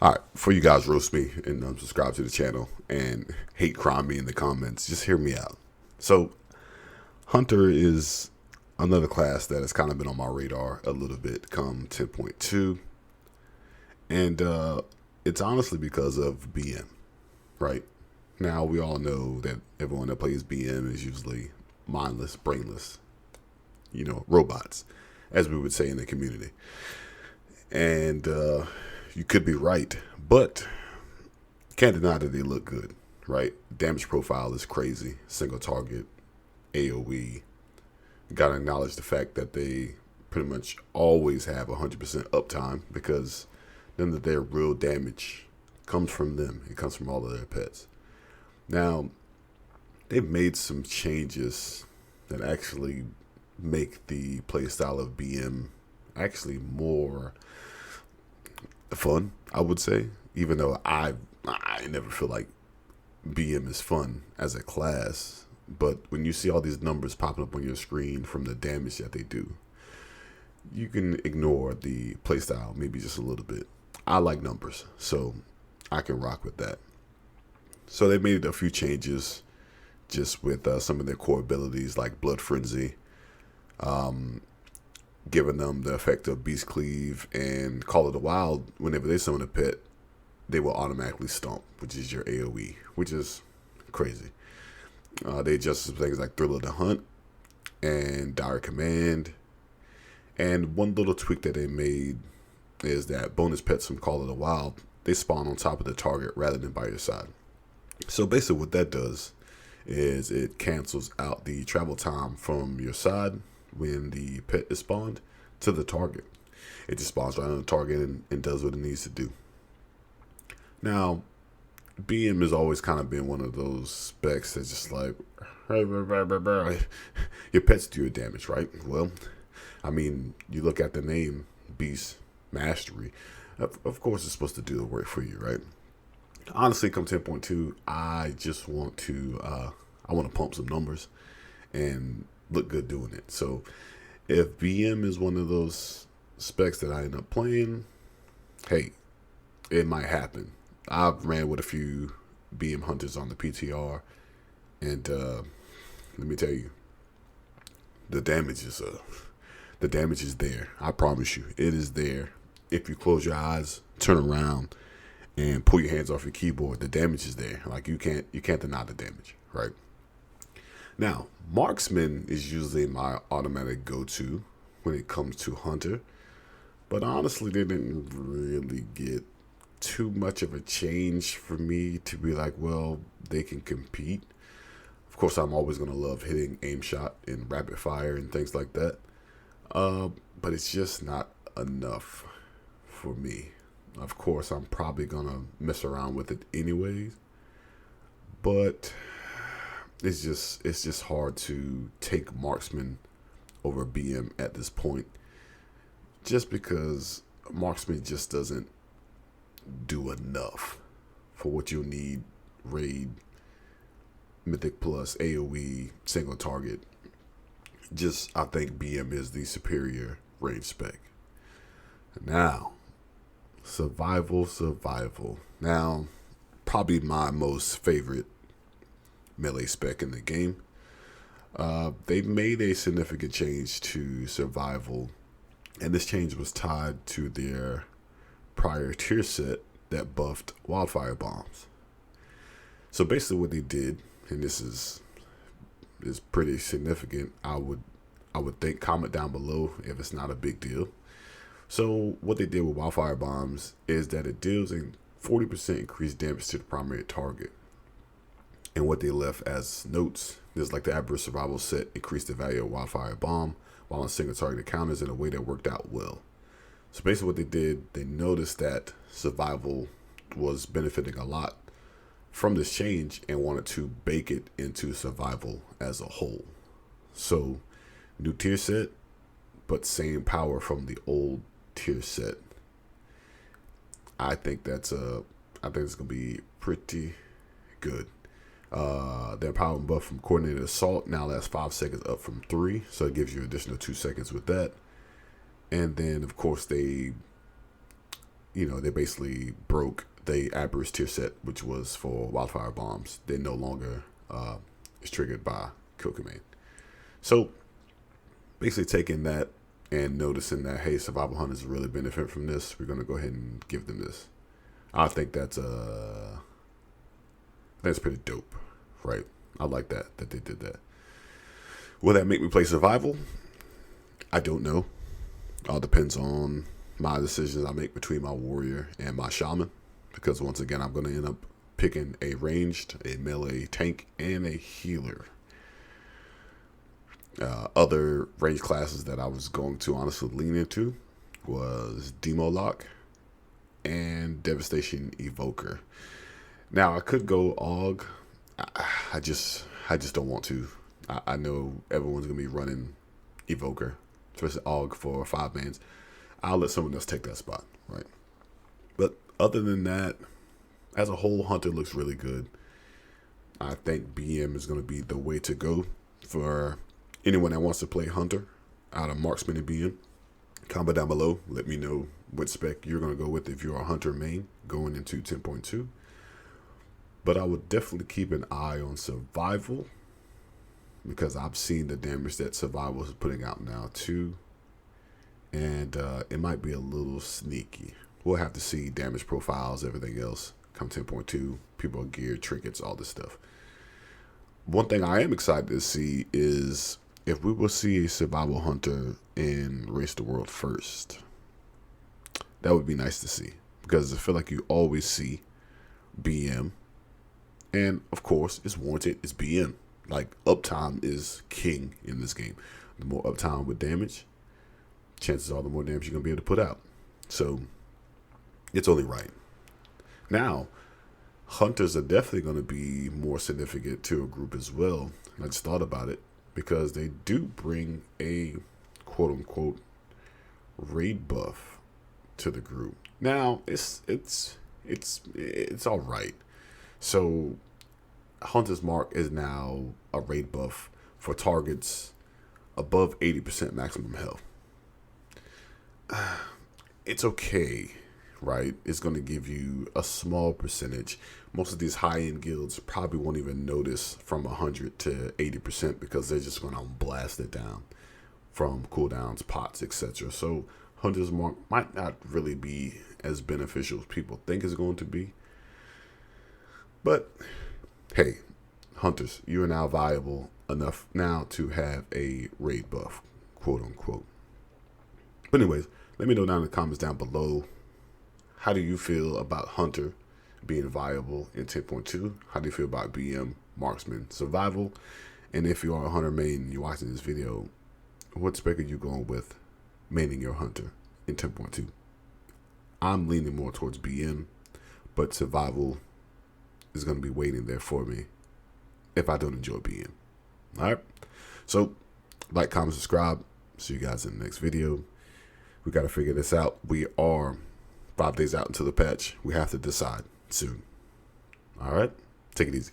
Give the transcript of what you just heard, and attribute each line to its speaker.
Speaker 1: All right, before you guys roast me and subscribe to the channel and hate crime me in the comments, just hear me out. So, Hunter is another class that has kind of been on my radar a little bit come 10.2. And it's honestly because of BM, right? Now, we all know that everyone that plays BM is usually mindless, brainless, robots, as we would say in the community. And you could be right, but can't deny that they look good, right? Damage profile is crazy. Single target, AoE. Gotta acknowledge the fact that they pretty much always have 100% uptime because then that their real damage comes from them. It comes from all of their pets. Now, they've made some changes that actually make the playstyle of BM actually more fun, I would say. Even though I never feel like BM is fun as a class, but when you see all these numbers popping up on your screen from the damage that they do, you can ignore the playstyle maybe just a little bit. I like numbers, so I can rock with that. So they made a few changes just with some of their core abilities like Blood Frenzy, giving them the effect of Beast Cleave and Call of the Wild. Whenever they summon a pet, they will automatically stomp, which is your AoE, which is crazy. They adjusted some things like Thrill of the Hunt and Dire Command. And one little tweak that they made is that bonus pets from Call of the Wild, they spawn on top of the target rather than by your side. So basically what that does is it cancels out the travel time from your side when the pet is spawned to the target. It just spawns right on the target and does what it needs to do. Now, BM has always kind of been one of those specs that's just like, your pets do your damage, right? Well, I mean, you look at the name, Beast Mastery. Of course, it's supposed to do the work for you, right? Honestly, come 10.2, I just want to, I want to pump some numbers and look good doing it. So, if BM is one of those specs that I end up playing, hey, it might happen. I've ran with a few BM hunters on the PTR, and let me tell you, the damage is there. I promise you, it is there. If you close your eyes, turn around, and pull your hands off your keyboard, the damage is there. Like you can't deny the damage, right? Now, marksman is usually my automatic go-to when it comes to hunter, but honestly, they didn't really get too much of a change for me to be like, well, they can compete. Of course, I'm always going to love hitting aim shot and rapid fire and things like that. But it's just not enough for me. Of course, I'm probably going to mess around with it anyways. But it's just hard to take marksman over BM at this point. Just because marksman just doesn't do enough for what you need raid, mythic plus, AoE, single target. Just I think BM is the superior range spec. Now, survival. Now, probably my most favorite melee spec in the game. They made a significant change to survival, and this change was tied to their prior tier set that buffed wildfire bombs. So basically what they did, and this is pretty significant, I would think, comment down below if it's not a big deal. So what they did with wildfire bombs is that it deals a 40% increased damage to the primary target. And what they left as notes is like the average survival set increased the value of wildfire bomb while on single target encounters in a way that worked out well. So basically what they did, they noticed that survival was benefiting a lot from this change and wanted to bake it into survival as a whole. So new tier set, but same power from the old tier set. I think it's gonna be pretty good. Their power and buff from coordinated assault now lasts 5 seconds up from 3, so it gives you additional 2 seconds with that. And then of course they they basically broke the Aber's tier set, which was for wildfire bombs. They no longer is triggered by kill command. So basically taking that and noticing that, hey, survival hunters really benefit from this, we're going to go ahead and give them this. I think that's pretty dope, right? I like that they did that. Will that make me play survival? I don't know. All depends on my decisions I make between my warrior and my shaman, because once again, I'm going to end up picking a ranged, a melee tank, and a healer. Other range classes that I was going to honestly lean into was Demo Lock and Devastation Evoker. Now I could go AUG. I just don't want to. I know everyone's gonna be running Evoker, especially AUG for 5-mans. I'll let someone else take that spot, right? But other than that, as a whole, Hunter looks really good. I think BM is gonna be the way to go for anyone that wants to play Hunter out of Marksman and BM. Comment down below. Let me know what spec you're going to go with if you're a Hunter main going into 10.2. But I would definitely keep an eye on Survival, because I've seen the damage that Survival is putting out now too. And it might be a little sneaky. We'll have to see damage profiles, everything else. Come 10.2, people are geared, trinkets, all this stuff. One thing I am excited to see is if we will see a Survival Hunter in Race the World first. That would be nice to see, because I feel like you always see BM, and of course it's warranted, it's BM. Like, uptime is king in this game. The more uptime with damage, chances are the more damage you're going to be able to put out. So it's only right. Now, Hunters are definitely going to be more significant to a group as well. I just thought about it, because they do bring a quote-unquote raid buff to the group. Now, it's all right. So Hunter's Mark is now a raid buff for targets above 80% maximum health. It's okay, right? It's going to give you a small percentage. Most of these high-end guilds probably won't even notice from 100 to 80%, because they're just going to blast it down from cooldowns, pots, etc. So Hunter's Mark might not really be as beneficial as people think it's going to be. But hey, Hunters, you are now viable enough now to have a raid buff, quote unquote. But anyways, let me know down in the comments down below, how do you feel about Hunter being viable in 10.2? How do you feel about BM, Marksman, Survival? And if you are a Hunter main and you're watching this video, what spec are you going with maining your Hunter in 10.2? I'm leaning more towards BM, but Survival is going to be waiting there for me if I don't enjoy BM. Alright, so like, comment, subscribe. See you guys in the next video. We got to figure this out. We are 5 days out into the patch. We have to decide soon. Alright, take it easy.